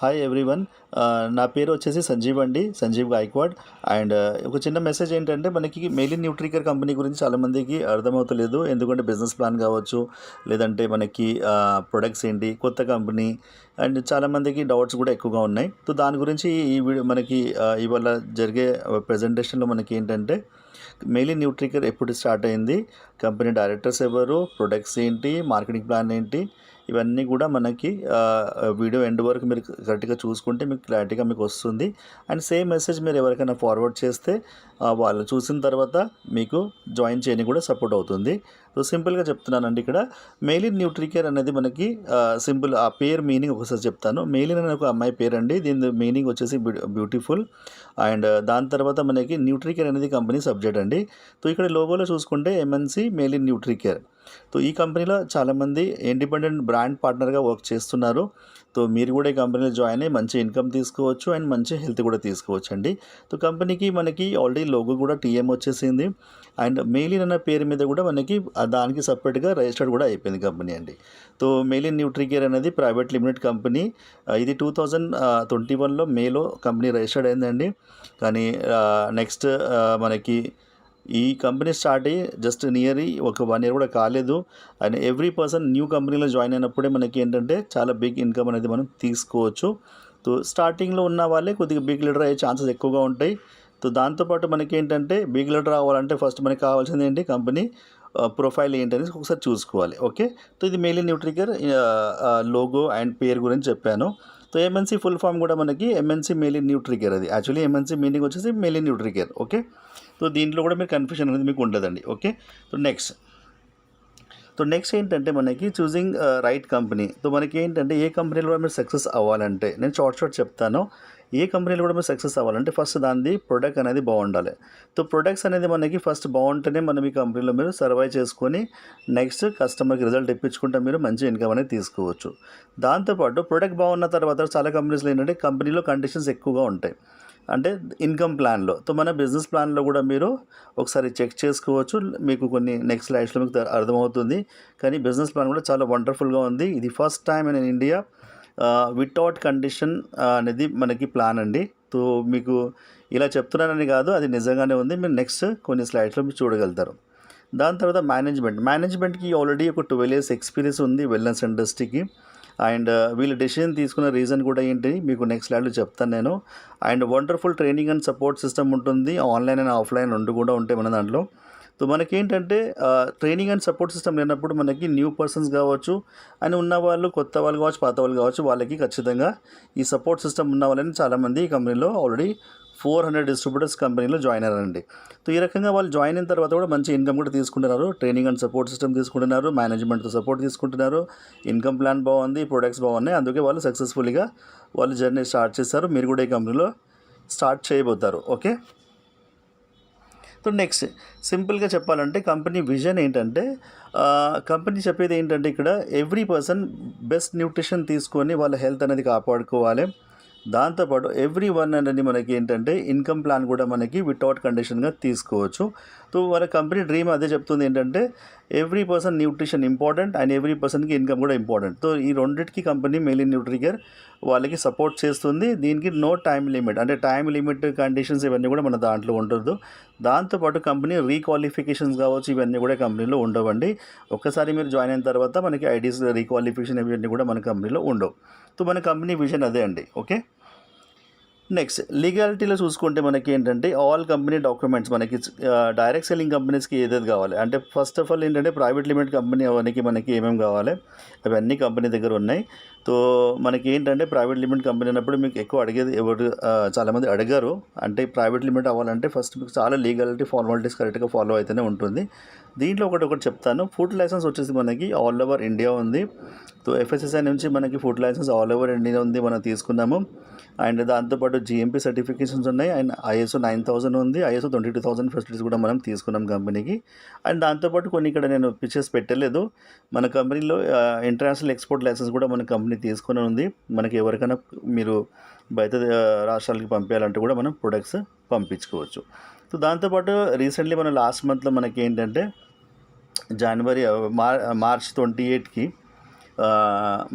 Hi everyone. నా పేరు వచ్చేసి సంజీవ్ అండి, సంజీవ్ గాయక్వాడ్. అండ్ ఒక చిన్న మెసేజ్ ఏంటంటే, మనకి మెయిలిన్ న్యూట్రికేర్ కంపెనీ గురించి చాలామందికి అర్థమవుతలేదు. ఎందుకంటే బిజినెస్ ప్లాన్ కావచ్చు, లేదంటే మనకి ప్రొడక్ట్స్ ఏంటి, కొత్త కంపెనీ, అండ్ చాలామందికి డౌట్స్ కూడా ఎక్కువగా ఉన్నాయి. సో దాని గురించి ఈ వీడియో మనకి ఇవాళ జరిగే ప్రజెంటేషన్లో మనకి ఏంటంటే, మెయిలిన్ న్యూట్రికేర్ ఎప్పుడు స్టార్ట్ అయింది, కంపెనీ డైరెక్టర్స్ ఎవరు, ప్రొడక్ట్స్ ఏంటి, మార్కెటింగ్ ప్లాన్ ఏంటి, ఇవన్నీ కూడా మనకి వీడియో ఎండ్ వరకు మీరు కరెక్ట్గా చూసుకుంటే మీకు క్లారిటీగా మీకు వస్తుంది. అండ్ సేమ్ మెసేజ్ మీరు ఎవరికైనా ఫార్వర్డ్ చేస్తే వాళ్ళు చూసిన తర్వాత మీకు జాయిన్ చేయని కూడా సపోర్ట్ అవుతుంది. సో సింపుల్గా చెప్తున్నానండి, ఇక్కడ మెయిలిన్ న్యూట్రికేర్ అనేది మనకి సింపుల్ ఆ పేరు మీనింగ్ ఒకసారి చెప్తాను. మెయిలిన్ అనే ఒక అమ్మాయి పేరు అండి, దీని మీనింగ్ వచ్చేసి బ్యూటిఫుల్. అండ్ దాని తర్వాత మనకి న్యూట్రికేర్ అనేది కంపెనీ సబ్జెక్ట్ అండి. సో ఇక్కడ లోగోలో చూసుకుంటే ఎంఎన్సి మెయిలిన్ న్యూట్రికేర్. సో ఈ కంపెనీలో చాలామంది ఇండిపెండెంట్ బ్రాండ్ పార్ట్నర్గా వర్క్ చేస్తున్నారు. సో మీరు కూడా ఈ కంపెనీలో జాయిన్ అయ్యి మంచి ఇన్కమ్ తీసుకోవచ్చు అండ్ మంచి హెల్త్ కూడా తీసుకోవచ్చు అండి. సో కంపెనీకి మనకి ఆల్రెడీ లోగో కూడా టీఎం వచ్చేసింది. అండ్ మెయిలిన్ అన్న పేరు మీద కూడా మనకి దానికి సపరేట్గా రిజిస్టర్డ్ కూడా అయిపోయింది కంపెనీ అండి. సో మెయిలిన్ న్యూట్రికేర్ అనేది ప్రైవేట్ లిమిటెడ్ కంపెనీ. ఇది 2021లో మేలో కంపెనీ రిజిస్టర్డ్ అయిందండి. కానీ నెక్స్ట్ మనకి ఈ కంపెనీ స్టార్ట్ అయ్యి జస్ట్ నియర్లీ ఒక 1 year కూడా కాలేదు. అండ్ ఎవ్రీ పర్సన్ న్యూ కంపెనీలో జాయిన్ అయినప్పుడే మనకి ఏంటంటే చాలా బిగ్ ఇన్కమ్ అనేది మనం తీసుకోవచ్చు. సో స్టార్టింగ్లో ఉన్న వాళ్ళే కొద్దిగా బిగ్ లీడర్ అయ్యే ఛాన్సెస్ ఎక్కువగా ఉంటాయి. సో దాంతోపాటు మనకి ఏంటంటే బిగ్ లీడర్ అవ్వాలంటే ఫస్ట్ మనకి కావాల్సింది ఏంటి, కంపెనీ ప్రొఫైల్ ఏంటనేది ఒకసారి చూసుకోవాలి. ఓకే, సో ఇది మెయిలిన్ న్యూట్రికేర్ లోగో అండ్ పేరు గురించి చెప్పాను. సో ఎంఎన్సీ ఫుల్ ఫామ్ కూడా మనకి ఎంఎన్సీ మెయిలిన్ న్యూట్రికేర్. అది యాక్చువల్లీ ఎంఎన్సీ మీనింగ్ వచ్చేసి మెయిలిన్ న్యూట్రికేర్. ఓకే, సో దీంట్లో కూడా మీరు కన్ఫ్యూషన్ అనేది మీకు ఉండదండి. ఓకే, సో నెక్స్ట్ ఏంటంటే మనకి చూసింగ్ రైట్ కంపెనీ. సో మనకి ఏంటంటే ఏ కంపెనీలో కూడా మీరు సక్సెస్ అవ్వాలంటే నేను షార్ట్ చెప్తాను. ఏ కంపెనీలో కూడా మీరు సక్సెస్ అవ్వాలంటే ఫస్ట్ దాని ప్రొడక్ట్ అనేది బాగుండాలి. సో ప్రొడక్ట్స్ అనేది మనకి ఫస్ట్ బాగుంటేనే మనం ఈ కంపెనీలో మీరు సర్వైవ్ చేసుకొని నెక్స్ట్ కస్టమర్కి రిజల్ట్ ఇప్పించుకుంటే మీరు మంచి ఇన్కమ్ అనేది తీసుకోవచ్చు. దాంతోపాటు ప్రొడక్ట్ బాగున్న తర్వాత చాలా కంపెనీస్లో ఏంటంటే కంపెనీలో కండిషన్స్ ఎక్కువగా ఉంటాయి, అంటే ఇన్కమ్ ప్లాన్లో. సో మన బిజినెస్ ప్లాన్లో కూడా మీరు ఒకసారి చెక్ చేసుకోవచ్చు. మీకు కొన్ని నెక్స్ట్ స్లైడ్స్లో మీకు అర్థమవుతుంది. కానీ బిజినెస్ ప్లాన్ కూడా చాలా వండర్ఫుల్గా ఉంది. ఇది first time in India without condition అనేది మనకి ప్లాన్ అండి. సో మీకు ఇలా చెప్తున్నానని కాదు, అది నిజంగానే ఉంది. మీరు నెక్స్ట్ కొన్ని స్లైడ్స్లో మీరు చూడగలుగుతారు. దాని తర్వాత మేనేజ్మెంట్కి ఆల్రెడీ ఒక 12 years ఎక్స్పీరియన్స్ ఉంది వెల్నెస్ ఇండస్ట్రీకి. అండ్ వీళ్ళు డెసిషన్ తీసుకున్న రీజన్ కూడా ఏంటి మీకు నెక్స్ట్ స్లైడ్లో చెప్తాను నేను. And wonderful training and support system ఉంటుంది, ఆన్లైన్ అండ్ ఆఫ్లైన్ రెండు కూడా ఉంటాయి మన దాంట్లో. సో మనకి ఏంటంటే ట్రైనింగ్ అండ్ సపోర్ట్ సిస్టమ్ లేనప్పుడు మనకి న్యూ పర్సన్స్ కావచ్చు అని ఉన్నవాళ్ళు, కొత్త వాళ్ళు కావచ్చు, పాత వాళ్ళు కావచ్చు, వాళ్ళకి ఖచ్చితంగా ఈ సపోర్ట్ సిస్టమ్ ఉన్న వాళ్ళని చాలామంది ఈ కంపెనీలో ఆల్రెడీ 400 డిస్ట్రిబ్యూటర్స్ కంపెనీలో జాయిన్ అయ్యారండి. సో ఈ రకంగా వాళ్ళు జాయిన్ అయిన తర్వాత కూడా మంచి ఇన్కమ్ కూడా తీసుకుంటున్నారు. ట్రైనింగ్ అండ్ సపోర్ట్ సిస్టమ్ తీసుకుంటున్నారు, మేనేజ్మెంట్తో సపోర్ట్ తీసుకుంటున్నారు, ఇన్కమ్ ప్లాన్ బాగుంది, ప్రొడక్ట్స్ బాగున్నాయి. అందుకే వాళ్ళు సక్సెస్ఫుల్గా వాళ్ళు జర్నీ స్టార్ట్ చేస్తారు. మీరు కూడా ఈ కంపెనీలో స్టార్ట్ చేయబోతారు. ఓకే, సో నెక్స్ట్ సింపుల్గా చెప్పాలంటే కంపెనీ విజన్ ఏంటంటే, కంపెనీ చెప్పేది ఏంటంటే ఇక్కడ ఎవ్రీ పర్సన్ బెస్ట్ న్యూట్రిషన్ తీసుకొని వాళ్ళ హెల్త్ అనేది కాపాడుకోవాలి. దాంతోపాటు ఎవ్రీ వన్ అనేది మనకి ఏంటంటే ఇన్కమ్ ప్లాన్ కూడా మనకి వితౌట్ కండిషన్గా తీసుకోవచ్చు. సో వాళ్ళ కంపెనీ డ్రీమ్ అదే చెప్తుంది ఏంటంటే every person nutrition important and every పర్సన్కి ఇన్కమ్ కూడా ఇంపార్టెంట్. సో ఈ రెండింటికి కంపెనీ మెయిలిన్ న్యూట్రికేర్ వాళ్ళకి సపోర్ట్ చేస్తుంది. దీనికి నో టైం లిమిట్, అంటే టైం లిమిట్ కండిషన్స్ ఇవన్నీ కూడా మన దాంట్లో ఉండదు. దాంతోపాటు కంపెనీ రీక్వాలిఫికేషన్స్ కావచ్చు, ఇవన్నీ కూడా కంపెనీలో ఉండవండి. ఒక్కసారి మీరు జాయిన్ అయిన తర్వాత మనకి ఐడీస్ రీక్వాలిఫికేషన్ ఇవన్నీ కూడా మన కంపెనీలో ఉండవు. సో మన కంపెనీ విజన్ అదే అండి. ఓకే, నెక్స్ట్ లీగాలిటీలో చూసుకుంటే మనకి ఏంటంటే ఆల్ కంపెనీ డాక్యుమెంట్స్ మనకి డైరెక్ట్ సెల్లింగ్ కంపెనీస్కి ఏదేది కావాలి అంటే ఫస్ట్ ఆఫ్ ఆల్ ఏంటంటే ప్రైవేట్ లిమిటెడ్ కంపెనీ అవన్నీ మనకి ఏమేమి కావాలి అవన్నీ కంపెనీ దగ్గర ఉన్నాయి. సో మనకి ఏంటంటే ప్రైవేట్ లిమిటెడ్ కంపెనీ అన్నప్పుడు మీకు ఎక్కువ అడిగేది ఎవరు, చాలామంది అడిగారు. అంటే ప్రైవేట్ లిమిట్ అవ్వాలంటే ఫస్ట్ మీకు చాలా లీగాలిటీ ఫార్మాలిటీస్ కరెక్ట్గా ఫాలో అయితేనే ఉంటుంది. దీంట్లో ఒకటి చెప్తాను. ఫుడ్ లైసెన్స్ వచ్చేసి మనకి ఆల్ ఓవర్ ఇండియా ఉంది. సో ఎఫ్ఎస్ఎస్ఐ నుంచి మనకి food licence all over India ఉంది, మనం తీసుకున్నాము. అండ్ దాంతోపాటు జిఎంపీ సర్టిఫికేషన్స్ ఉన్నాయి. అండ్ ISO 9000 ఉంది, ISO 22000 ఫెసిలిటీస్ కూడా మనం తీసుకున్నాం కంపెనీకి. అండ్ దాంతోపాటు కొన్ని ఇక్కడ నేను పిక్చర్స్ పెట్టలేదు. మన కంపెనీలో ఇంటర్నేషనల్ ఎక్స్పోర్ట్ లైసెన్స్ కూడా మన కంపెనీ తీసుకుని ఉంది. మనకి ఎవరికైనా మీరు బయట రాష్ట్రాలకి పంపించాలంటే కూడా మనం ప్రొడక్ట్స్ పంపించుకోవచ్చు. సో దాంతోపాటు రీసెంట్లీ మన లాస్ట్ మంత్లో మనకి ఏంటంటే మార్చ్ 28కి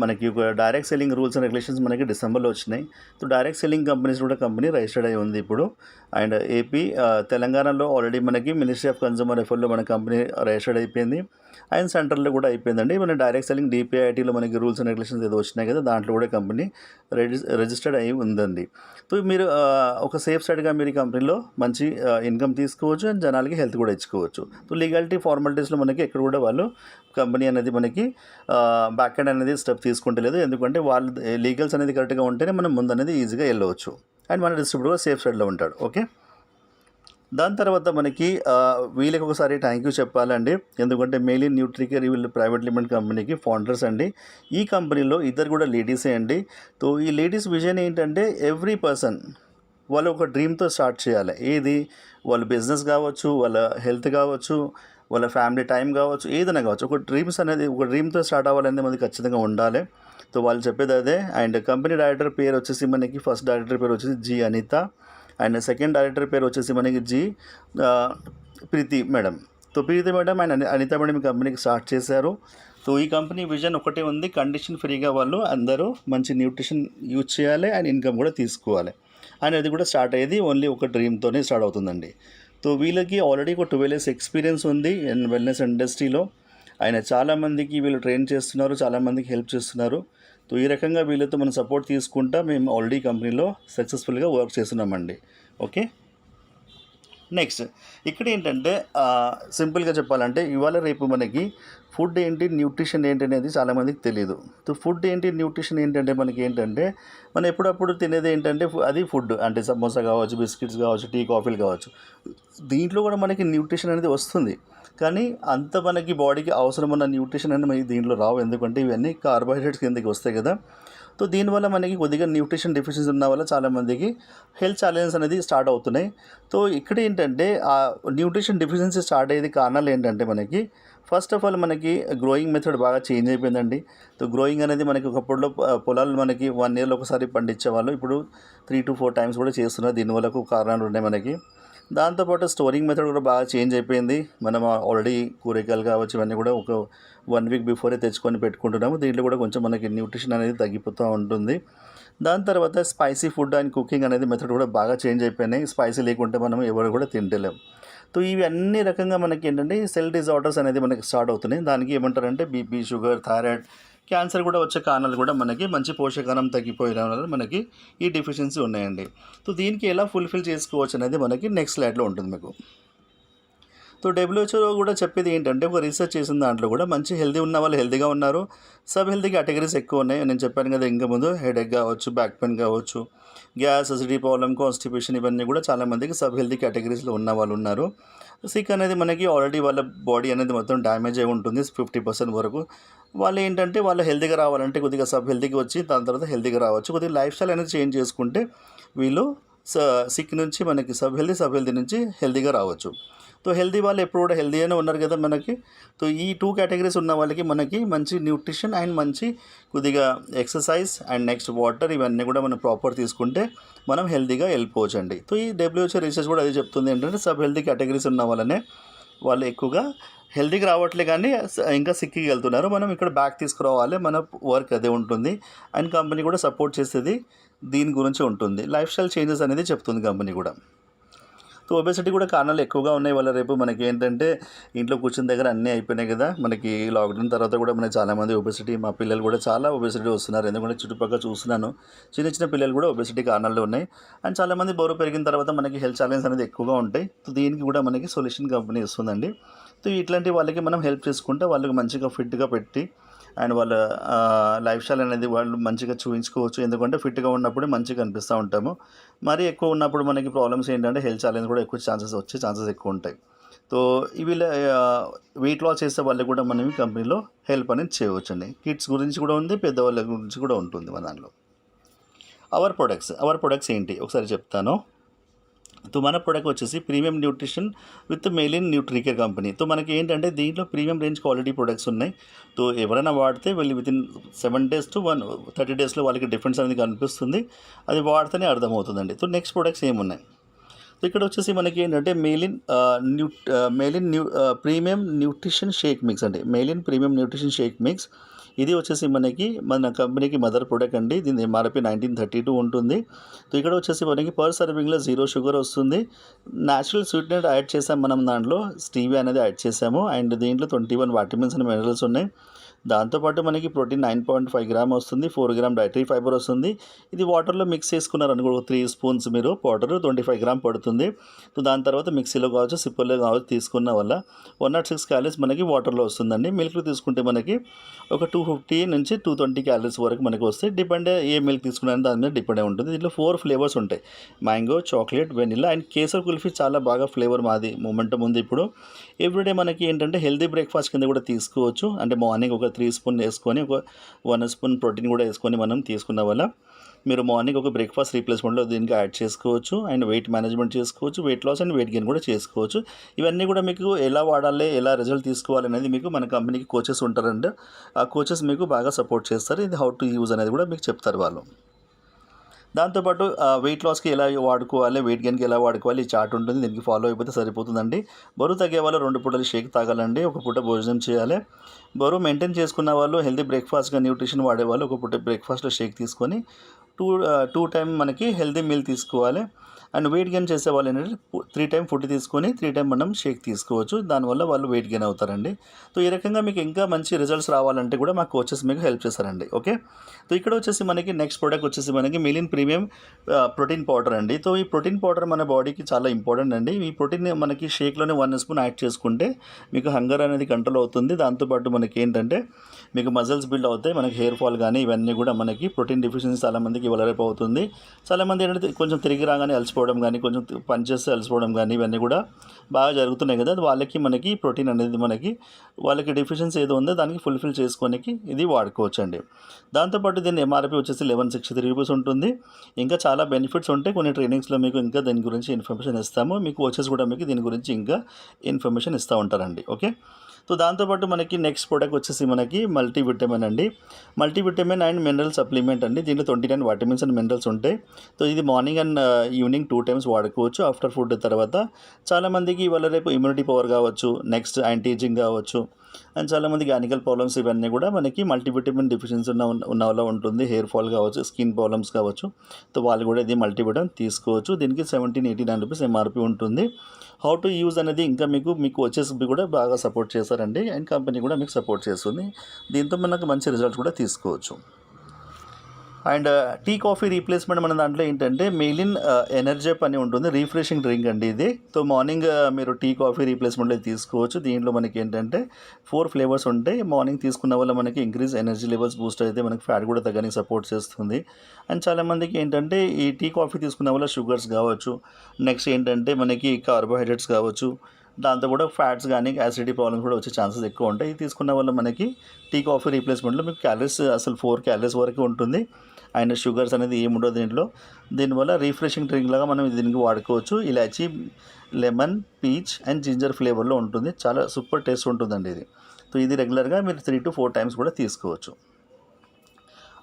మనకి ఒక direct selling rules and regulations మనకి డిసెంబర్లో వచ్చినాయి. సో డైరెక్ట్ సెల్లింగ్ కంపెనీస్ కూడా కంపెనీ రిజిస్టర్డ్ అయి ఉంది ఇప్పుడు. అండ్ ఏపీ తెలంగాణలో ఆల్రెడీ మనకి మినిస్ట్రీ ఆఫ్ కన్జ్యూమర్ అఫేర్స్లో మన కంపెనీ రిజిస్టర్డ్ అయిపోయింది. అండ్ సెంట్రల్లో కూడా అయిపోయిందండి. మన డైరెక్ట్ సెల్లింగ్ డిపిఐటీలో మనకి రూల్స్ అండ్ రెగ్యులేషన్స్ ఏదో వచ్చినాయి కదా, దాంట్లో కూడా కంపెనీ రిజిస్టర్డ్ అయి ఉందండి. సో మీరు ఒక సేఫ్ సైడ్గా మీరు ఈ కంపెనీలో మంచి ఇన్కమ్ తీసుకోవచ్చు అండ్ జనాలకి హెల్త్ కూడా ఇచ్చుకోవచ్చు. సో లీగాలిటీ ఫార్మాలిటీస్లో మనకి ఎక్కడ కూడా వాళ్ళు కంపెనీ అనేది మనకి బ్యాక్ ఎండ్ అనేది స్టెప్ తీసుకుంటలేదు. ఎందుకంటే వాళ్ళు లీగల్స్ అనేది కరెక్ట్గా ఉంటేనే మనం ముందు అనేది ఈజీగా వెళ్ళవచ్చు. అండ్ మన డిస్ట్రిబ్యూటర్ సేఫ్ సైడ్లో ఉంటాడు. ఓకే, దాని తర్వాత మనకి వీళ్ళకి ఒకసారి థ్యాంక్ యూ చెప్పాలండి. ఎందుకంటే మెయిలిన్ న్యూట్రికేర్ వీళ్ళు ప్రైవేట్ లిమిటెడ్ కంపెనీకి ఫౌండర్స్ అండి. ఈ కంపెనీలో ఇద్దరు కూడా లేడీసే అండి. సో ఈ లేడీస్ విజన్ ఏంటంటే ఎవ్రీ పర్సన్ వాళ్ళు ఒక డ్రీమ్తో స్టార్ట్ చేయాలి. ఏది వాళ్ళ బిజినెస్ కావచ్చు, వాళ్ళ హెల్త్ కావచ్చు, వాళ్ళ ఫ్యామిలీ టైం కావచ్చు, ఏదైనా కావచ్చు. ఒక డ్రీమ్తో స్టార్ట్ అవ్వాలనేది మనకి ఖచ్చితంగా ఉండాలి. సో వాళ్ళు చెప్పేది అదే. అండ్ కంపెనీ డైరెక్టర్ పేరు వచ్చేసి మనకి ఫస్ట్ డైరెక్టర్ పేరు వచ్చేసి G Anitha and second director పేరు వచ్చేసి మనకి G Preethi madam. So Preethi madam and Anitha madam కంపెనీకి స్టార్ట్ చేశారు. సో ఈ కంపెనీ విజన్ ఒకటే ఉంది, కండిషన్ ఫ్రీగా వాళ్ళు అందరూ మంచి న్యూట్రిషన్ యూజ్ చేయాలి అండ్ ఇన్కమ్ కూడా తీసుకోవాలి. అండ్ అది కూడా స్టార్ట్ అయ్యేది ఓన్లీ ఒక డ్రీమ్తోనే స్టార్ట్ అవుతుందండి. సో వీళ్ళకి ఆల్రెడీ ఒక 12 years ఎక్స్పీరియన్స్ ఉంది ఇన్ వెల్నెస్ ఇండస్ట్రీలో. ఆయన చాలామందికి వీళ్ళు ట్రైన్ చేస్తున్నారు, చాలామందికి హెల్ప్ చేస్తున్నారు. సో ఈ రకంగా వీళ్ళతో మనం సపోర్ట్ తీసుకుంటా మేము ఆల్రెడీ కంపెనీలో సక్సెస్ఫుల్గా వర్క్ చేస్తున్నామండి. ఓకే, నెక్స్ట్ ఇక్కడ ఏంటంటే సింపుల్గా చెప్పాలంటే ఇవాళ రేపు మనకి ఫుడ్ ఏంటి, న్యూట్రిషన్ ఏంటి అనేది చాలామందికి తెలియదు. సో ఫుడ్ ఏంటి, న్యూట్రిషన్ ఏంటంటే మనకి ఏంటంటే మనం ఎప్పుడప్పుడు తినేది ఏంటంటే అది ఫుడ్ అంటే సమోసా కావచ్చు, బిస్కెట్స్ కావచ్చు, టీ కాఫీలు కావచ్చు. దీంట్లో కూడా మనకి న్యూట్రిషన్ అనేది వస్తుంది, కానీ అంత మనకి బాడీకి అవసరమైన న్యూట్రిషన్ అనేది మనకి దీంట్లో రావు. ఎందుకంటే ఇవన్నీ కార్బోహైడ్రేట్స్ కిందకి వస్తాయి కదా. సో దీనివల్ల మనకి కొద్దిగా న్యూట్రిషన్ డెఫిషియన్సీ ఉన్న వల్ల చాలామందికి హెల్త్ ఛాలెంజెస్ అనేది స్టార్ట్ అవుతున్నాయి. సో ఇక్కడ ఏంటంటే ఆ న్యూట్రిషన్ డెఫిషియన్సీ స్టార్ట్ అయ్యేది కారణాలు ఏంటంటే మనకి ఫస్ట్ ఆఫ్ ఆల్ మనకి గ్రోయింగ్ మెథడ్ బాగా చేంజ్ అయిపోయిందండి. సో గ్రోయింగ్ అనేది మనకి ఒకప్పుడులో పొలాలు మనకి 1 yearలో ఒకసారి పండించేవాళ్ళు, ఇప్పుడు 3 to 4 times కూడా చేస్తున్నారు. దీనివల్ల కారణాలు ఉన్నాయి మనకి. దాంతోపాటు స్టోరింగ్ మెథడ్ కూడా బాగా చేంజ్ అయిపోయింది. మనం ఆల్రెడీ కూరగాయలు కావచ్చు ఇవన్నీ కూడా ఒక 1 week బిఫోరే తెచ్చుకొని పెట్టుకుంటున్నాము. దీంట్లో కూడా కొంచెం మనకి న్యూట్రిషన్ అనేది తగ్గిపోతూ ఉంటుంది. దాని తర్వాత స్పైసీ ఫుడ్ అండ్ కుకింగ్ అనేది మెథడ్ కూడా బాగా చేంజ్ అయిపోయినాయి. స్పైసీ లేకుంటే మనం ఎవరు కూడా తింటలేం. సో ఇవి అన్ని రకంగా మనకి ఏంటంటే సెల్ డిజార్డర్స్ అనేది మనకి స్టార్ట్ అవుతున్నాయి. దానికి ఏమంటారంటే బీపీ, షుగర్, థైరాయిడ్, క్యాన్సర్ కూడా వచ్చే కారణాలు కూడా మనకి మంచి పోషకాహారం తగ్గిపోయడం వల్ల మనకి ఈ డెఫిషియన్సీ ఉన్నాయండి. సో దీనికి ఎలా ఫుల్ఫిల్ చేసుకోవచ్చు అనేది మనకి నెక్స్ట్ స్లైడ్లో ఉంటుంది మీకు. సో WHO కూడా చెప్పేది ఏంటంటే ఒక రీసెర్చ్ చేసిన దాంట్లో కూడా మంచి హెల్తీ ఉన్న వాళ్ళు హెల్తీగా ఉన్నారు, సబ్ హెల్తీ కేటగిరీస్ ఎక్కువ ఉన్నాయి. నేను చెప్పాను కదా ఇంకా ముందు, హెడేక్ కావచ్చు, బ్యాక్ పెయిన్ కావచ్చు, గ్యాస్, అసిడిటీ ప్రాబ్లం, కాన్స్టిపేషన్ ఇవన్నీ కూడా చాలామందికి సబ్ హెల్తీ కేటగిరీస్లో ఉన్న వాళ్ళు ఉన్నారు. సిక్ అనేది మనకి ఆల్రెడీ వాళ్ళ బాడీ అనేది మొత్తం డ్యామేజ్ అయి ఉంటుంది 50% వరకు. వాళ్ళు ఏంటంటే వాళ్ళు హెల్తీగా రావాలంటే కొద్దిగా సబ్ హెల్తీగా వచ్చి దాని తర్వాత హెల్తీగా రావచ్చు. కొద్దిగా లైఫ్ స్టైల్ అనేది చేంజ్ చేసుకుంటే వీళ్ళు సిక్ నుంచి మనకి సబ్ హెల్తీ నుంచి హెల్తీగా రావచ్చు. సో హెల్తీ వాళ్ళు ఎప్పుడు కూడా హెల్తీగానే ఉన్నారు కదా మనకి. సో ఈ 2 categories ఉన్న వాళ్ళకి మనకి మంచి న్యూట్రిషన్ అండ్ మంచి కొద్దిగా ఎక్సర్సైజ్ అండ్ నెక్స్ట్ వాటర్ ఇవన్నీ కూడా మనం ప్రాపర్ తీసుకుంటే మనం హెల్తీగా వెళ్ళిపోవచ్చు అండి. సో ఈ WHO రీసెర్చ్ కూడా అదే చెప్తుంది ఏంటంటే సబ్ హెల్తీ కేటగిరీస్ ఉన్న వాళ్ళనే వాళ్ళు ఎక్కువగా హెల్తీగా రావట్లే కానీ ఇంకా సిక్కి వెళ్తున్నారు. మనం ఇక్కడ బ్యాక్ తీసుకురావాలి, మన వర్క్ అదే ఉంటుంది. అండ్ కంపెనీ కూడా సపోర్ట్ చేసేది దీని గురించి ఉంటుంది. లైఫ్ స్టైల్ చేంజెస్ అనేది చెప్తుంది కంపెనీ కూడా. సో ఒబెసిటీ కూడా కారణాలు ఎక్కువగా ఉన్నాయి. వాళ్ళ రేపు మనకి ఏంటంటే ఇంట్లో కూర్చున్న దగ్గర అన్నీ అయిపోయినాయి కదా. మనకి లాక్డౌన్ తర్వాత కూడా మనకి చాలామంది ఒబెసిటీ, మా పిల్లలు కూడా చాలా ఒబెసిటీ వస్తున్నారు. ఎందుకంటే చుట్టుపక్కల చూస్తున్నాను చిన్న పిల్లలు కూడా ఒబెసిటీ కారణాలు ఉన్నాయి. అండ్ చాలామంది బరువు పెరిగిన తర్వాత మనకి హెల్త్ ఛాలెంజ్ అనేది ఎక్కువగా ఉంటాయి. సో దీనికి కూడా మనకి సొల్యూషన్ కంపెనీ ఇస్తుందండి. సో ఇట్లాంటి వాళ్ళకి మనం హెల్ప్ చేసుకుంటే వాళ్ళకి మంచిగా ఫిట్గా పెట్టి అండ్ వాళ్ళ లైఫ్ స్టైల్ అనేది వాళ్ళు మంచిగా చూపించుకోవచ్చు. ఎందుకంటే ఫిట్గా ఉన్నప్పుడు మంచిగా అనిపిస్తూ ఉంటాము. మరీ ఎక్కువ ఉన్నప్పుడు మనకి ప్రాబ్లమ్స్ ఏంటంటే హెల్త్ ఛాలెంజ్ కూడా ఎక్కువ వచ్చే ఛాన్సెస్ ఎక్కువ ఉంటాయి. సో వీళ్ళ వెయిట్ లాస్ చేసే వాళ్ళకి కూడా మనం ఈ కంపెనీలో హెల్ప్ అనేది చేయవచ్చు అండి. కిడ్స్ గురించి కూడా ఉంది, పెద్దవాళ్ళ గురించి కూడా ఉంటుంది మన దాంట్లో. అవర్ ప్రొడక్ట్స్ ఏంటి ఒకసారి చెప్తాను. तो మన ప్రోడక్ట్ వచ్చేసి ప్రీమియం న్యూట్రిషన్ విత్ మెయిలిన్ న్యూట్రికేర్ కంపెనీ. तो మనకి ఏంటంటే దీంట్లో ప్రీమియం రేంజ్ క్వాలిటీ ప్రొడక్ట్స్ ఉన్నాయి. तो ఎవరైనా వాడితే వీళ్ళు వితిన్ 7 days to 30 daysలో వాళ్ళకి డిఫరెన్స్ అనేది కనిపిస్తుంది. అది వాడితేనే అర్థమవుతుందండి. तो నెక్స్ట్ ప్రొడక్ట్స్ ఏమున్నాయి, సో ఇక్కడ వచ్చేసి మనకి ఏంటంటే మెయిలిన్ ప్రీమియం న్యూట్రిషన్ షేక్ మిక్స్ అండి. మెయిలిన్ ప్రీమియం న్యూట్రిషన్ షేక్ మిక్స్ ఇది వచ్చేసి మన కంపెనీకి మదర్ ప్రొడక్ట్ అండి. దీని ఎంఆర్పి 1932 ఉంటుంది. సో ఇక్కడ వచ్చేసి మనకి పర్ సర్వింగ్లో 0 షుగర్ వస్తుంది. న్యాచురల్ స్వీట్నర్ యాడ్ చేసాం మనం, దాంట్లో స్టీవియా అనేది యాడ్ చేసాము. అండ్ దీంట్లో 21 విటమిన్స్ అండ్ మినరల్స్ ఉన్నాయి. దాంతోపాటు మనకి ప్రోటీన్ 9.5 గ్రామ్ వస్తుంది, 4 గ్రామ్ డైటరీ ఫైబర్ వస్తుంది. ఇది వాటర్లో మిక్స్ చేసుకున్నారనుకో 3 స్పూన్స్ మీరు వాటర్ 25 గ్రామ్ పడుతుంది. సో దాని తర్వాత మిక్సీలో కావచ్చు, సిప్పర్లో కావచ్చు తీసుకున్న వల్ల 106 క్యాలరీస్ మనకి వాటర్లో వస్తుందండి. మిల్క్ తీసుకుంటే మనకి ఒక 250 నుంచి 220 క్యాలరీస్ వరకు మనకి వస్తాయి. డిపెండ్ ఏ మిల్క్ తీసుకున్నారో దాని మీద డిపెండ్ అయి ఉంటుంది. దీంట్లో 4 ఫ్లేవర్స్ ఉంటాయి: mango, chocolate, vanilla and kesar kulfi. చాలా బాగా ఫ్లేవర్ మాది మొమెంటం ఉంది ఇప్పుడు. ఎవ్రీడే మనకి ఏంటంటే హెల్తీ బ్రేక్ఫాస్ట్ కింద కూడా తీసుకోవచ్చు. అంటే మార్నింగ్ ఒక 3 స్పూన్ వేసుకొని ఒక 1 స్పూన్ ప్రోటీన్ కూడా వేసుకొని మనం తీసుకున్న వల్ల మీరు మార్నింగ్ ఒక బ్రేక్ఫాస్ట్ రీప్లేస్మెంట్లో దీనికి యాడ్ చేసుకోవచ్చు. అండ్ వెయిట్ మేనేజ్మెంట్ చేసుకోవచ్చు, weight loss and weight gain కూడా చేసుకోవచ్చు. ఇవన్నీ కూడా మీకు ఎలా వాడాలి, ఎలా రిజల్ట్ తీసుకోవాలి అనేది మీకు మన కంపెనీకి కోచెస్ ఉంటారండి. ఆ కోచెస్ మీకు బాగా సపోర్ట్ చేస్తారు. ఇది హౌ టు యూజ్ అనేది కూడా మీకు చెప్తారు వాళ్ళు. దాంతోపాటు వెయిట్ లాస్కి ఎలా వాడుకోవాలి, వెయిట్ గెయిన్కి ఎలా వాడుకోవాలి ఈ చార్ట్ ఉంటుంది. దీనికి ఫాలో అయిపోతే సరిపోతుందండి. బరువు తగ్గే వాళ్ళు 2 పూటలు షేక్ తాగాలండి, ఒక పూట భోజనం చేయాలి. బరువు మెయింటైన్ చేసుకున్న వాళ్ళు హెల్తీ బ్రేక్ఫాస్ట్గా న్యూట్రిషన్ వాడేవాళ్ళు ఒక పూట బ్రేక్ఫాస్ట్లో షేక్ తీసుకొని టూ టైం మనకి హెల్తీ మీల్ తీసుకోవాలి. అండ్ వెయిట్ గెయిన్ చేసే వాళ్ళు ఏంటంటే 3 టైం ఫుడ్ తీసుకొని 3 టైం మనం షేక్ తీసుకోవచ్చు. దానివల్ల వాళ్ళు వెయిట్ గెయిన్ అవుతారండి. సో ఈ రకంగా మీకు ఇంకా మంచి రిజల్ట్స్ రావాలంటే కూడా మా కోచెస్ మీకు హెల్ప్ చేస్తారండి. ఓకే. సో ఇక్కడ వచ్చేసి మనకి నెక్స్ట్ ప్రోడక్ట్ వచ్చేసి మనకి మిలిన్ ప్రీమియం ప్రోటీన్ పౌడర్ అండి. సో ఈ ప్రోటీన్ పౌడర్ మన బాడీకి చాలా ఇంపార్టెంట్ అండి. ఈ ప్రోటీన్ మనకి షేక్లోనే 1 స్పూన్ యాడ్ చేసుకుంటే మీకు హంగర్ అనేది కంట్రోల్ అవుతుంది. దాంతోపాటు మనకి ఏంటంటే మీకు మజిల్స్ బిల్డ్ అవుతాయి. మనకి హెయిర్ ఫాల్ కానీ ఇవన్నీ కూడా మనకి ప్రోటీన్ డెఫిషియన్సీ చాలామందికి ఇవాళ రేపు అవుతుంది. చాలామంది ఏంటంటే కొంచెం తిరిగి రాగానే అలసిపోవడం కానీ, కొంచెం పని చేస్తే అలసిపోవడం కానీ ఇవన్నీ కూడా బాగా జరుగుతున్నాయి కదా. వాళ్ళకి మనకి ప్రోటీన్ అనేది వాళ్ళకి డెఫిషియన్సీ ఏదో ఉందో దానికి ఫుల్ఫిల్ చేసుకోనికి ఇది వాడుకోవచ్చు అండి. దాంతోపాటు దీని ఎంఆర్పి వచ్చేసి 1163 రూపీస్ ఉంటుంది. ఇంకా చాలా బెనిఫిట్స్ ఉంటాయి. కొన్ని ట్రైనింగ్స్లో మీకు ఇంకా దీని గురించి ఇన్ఫర్మేషన్ ఇస్తాము. మీకు కోచెస్ కూడా మీకు దీని గురించి ఇంకా ఇన్ఫర్మేషన్ ఇస్తూ ఉంటారండి. ఓకే. సో దాంతోపాటు మనకి నెక్స్ట్ ప్రోడక్ట్ వచ్చేసి మనకి మల్టీవిటమిన్ అండి. మల్టీవిటమిన్ అండ్ మినరల్ సప్లిమెంట్ అండి. దీంట్లో 29 విటమిన్స్ అండ్ మినరల్స్ ఉంటాయి. సో ఇది మార్నింగ్ అండ్ ఈవినింగ్ 2 టైమ్స్ వాడుకోవచ్చు ఆఫ్టర్ ఫుడ్ తర్వాత. చాలామందికి ఇవాళ రేపు ఇమ్యూనిటీ పవర్ కావచ్చు, నెక్స్ట్ యాంటీ ఏజింగ్ కావచ్చు, అండ్ చాలామంది గైనికల్ ప్రాబ్లమ్స్ ఇవన్నీ కూడా మనకి మల్టీవిటమిన్ డెఫిషియన్సీ ఉన్న వల్ల ఉంటుంది. హెయిర్ ఫాల్ కావచ్చు, స్కిన్ ప్రాబ్లమ్స్ కావచ్చు. సో వాళ్ళు కూడా ఇది మల్టీవిటమిన్ తీసుకోవచ్చు. దీనికి 1789 రూపీస్ ఎంఆర్పి ఉంటుంది. హౌ టు యూజ్ అనేది ఇంకా మీకు వచ్చేసి కూడా బాగా సపోర్ట్ చేస్తారండి. అండ్ కంపెనీ కూడా మీకు సపోర్ట్ చేస్తుంది. దీంతో మనకు మంచి రిజల్ట్స్ కూడా తీసుకోవచ్చు. అండ్ టీ కాఫీ రీప్లేస్మెంట్ మన దాంట్లో ఏంటంటే మెయిలిన్ ఎనర్జెప్ అని ఉంటుంది, రీఫ్రెషింగ్ డ్రింక్ అండి ఇది. సో మార్నింగ్ మీరు టీ కాఫీ రీప్లేస్మెంట్లో తీసుకోవచ్చు. దీంట్లో మనకి ఏంటంటే 4 ఫ్లేవర్స్ ఉంటాయి. మార్నింగ్ తీసుకున్న వల్ల మనకి ఇంక్రీజ్ ఎనర్జీ లెవెల్స్ బూస్ట్ అయితే మనకి ఫ్యాట్ కూడా తగ్గడానికి సపోర్ట్ చేస్తుంది. అండ్ చాలామందికి ఏంటంటే ఈ టీ కాఫీ తీసుకున్న వల్ల షుగర్స్ కావచ్చు, నెక్స్ట్ ఏంటంటే మనకి కార్బోహైడ్రేట్స్ కావచ్చు, దాంతో కూడా ఫ్యాట్స్ కానీ యాసిడిటీ ప్రాబ్లమ్స్ కూడా వచ్చే ఛాన్సెస్ ఎక్కువ ఉంటాయి. ఇది తీసుకున్న వల్ల మనకి టీ కాఫీ రీప్లేస్మెంట్లో మీకు క్యాలరీస్ అసలు 4 క్యాలరీస్ వరకు ఉంటుంది. అండ్ షుగర్స్ అనేది ఏముండదు దీంట్లో. దీనివల్ల రీఫ్రెషింగ్ డ్రింక్ లాగా మనం దీనికి వాడుకోవచ్చు. ఇలాచీ, లెమన్, పీచ్ అండ్ జింజర్ ఫ్లేవర్లో ఉంటుంది. చాలా సూపర్ టేస్ట్ ఉంటుందండి ఇది. సో ఇది రెగ్యులర్గా మీరు 3 to 4 టైమ్స్ కూడా తీసుకోవచ్చు.